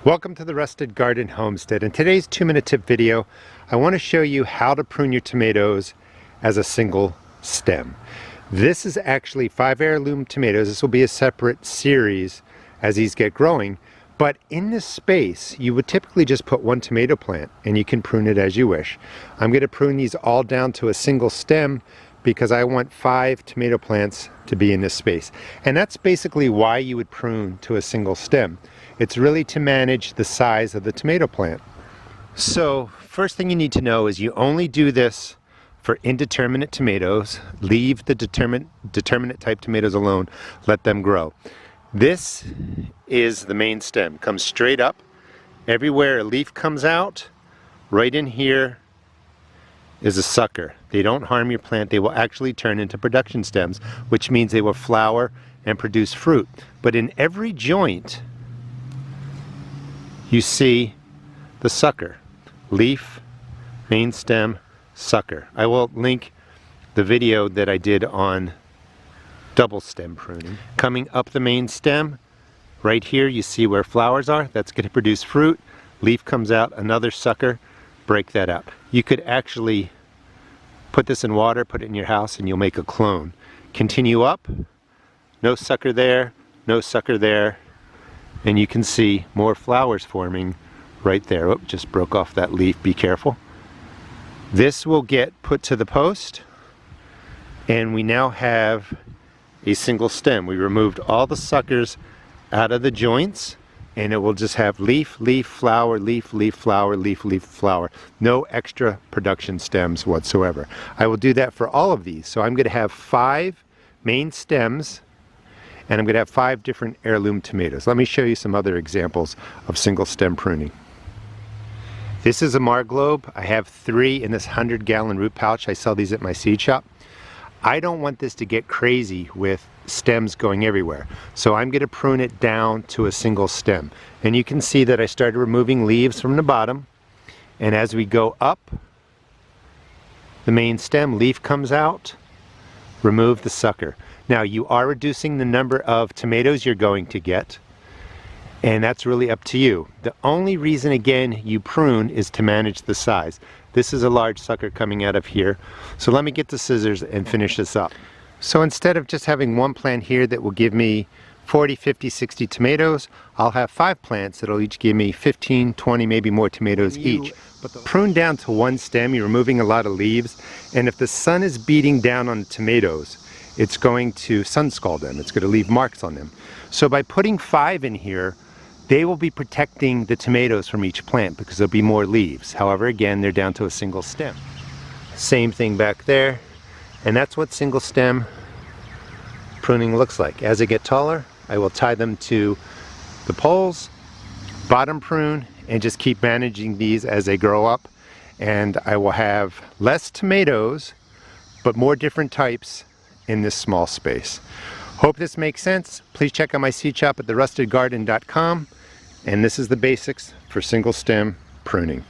Welcome to the Rusted Garden Homestead. In today's 2-minute tip video, I want to show you how to prune your tomatoes as a single stem. This is actually 5 heirloom tomatoes. This will be a separate series as these get growing. But in this space, you would typically just put one tomato plant and you can prune it as you wish. I'm going to prune these all down to a single stem because I want 5 tomato plants to be in this space. And that's basically why you would prune to a single stem. It's really to manage the size of the tomato plant. So first thing you need to know is you only do this for indeterminate tomatoes. Leave the determinate type tomatoes alone. Let them grow. This is the main stem. Comes straight up. Everywhere a leaf comes out, right in here is a sucker. They don't harm your plant. They will actually turn into production stems, which means they will flower and produce fruit. But in every joint, you see the sucker. Leaf, main stem, sucker. I will link the video that I did on double stem pruning. Coming up the main stem, right here you see where flowers are. That's going to produce fruit. Leaf comes out, another sucker, break that up. You could actually put this in water, put it in your house, and you'll make a clone. Continue up, no sucker there, no sucker there, and you can see more flowers forming right there. Oh, just broke off that leaf, be careful. This will get put to the post, and we now have a single stem. We removed all the suckers out of the joints, and it will just have leaf, leaf, flower, leaf, leaf, flower, leaf, leaf, flower. No extra production stems whatsoever. I will do that for all of these. So I'm going to have 5 main stems, and I'm going to have 5 different heirloom tomatoes. Let me show you some other examples of single stem pruning. This is a Marglobe. I have 3 in this 100-gallon root pouch. I sell these at my seed shop. I don't want this to get crazy with stems going everywhere. So I'm going to prune it down to a single stem. And you can see that I started removing leaves from the bottom. And as we go up the main stem, leaf comes out, remove the sucker. Now you are reducing the number of tomatoes you're going to get, and that's really up to you. The only reason, again, you prune is to manage the size. This is a large sucker coming out of here. So let me get the scissors and finish this up. So instead of just having one plant here that will give me 40, 50, 60 tomatoes, I'll have 5 plants that'll each give me 15, 20, maybe more tomatoes each. But prune down to one stem, you're removing a lot of leaves, and if the sun is beating down on the tomatoes, it's going to Sunscald them. It's going to leave marks on them. So by putting 5 in here, they will be protecting the tomatoes from each plant because there'll be more leaves. However, again, they're down to a single stem. Same thing back there. And that's what single stem pruning looks like. As they get taller, I will tie them to the poles, bottom prune, and just keep managing these as they grow up. And I will have less tomatoes, but more different types in this small space. Hope this makes sense. Please check out my seed shop at therustedgarden.com. And this is the basics for single stem pruning.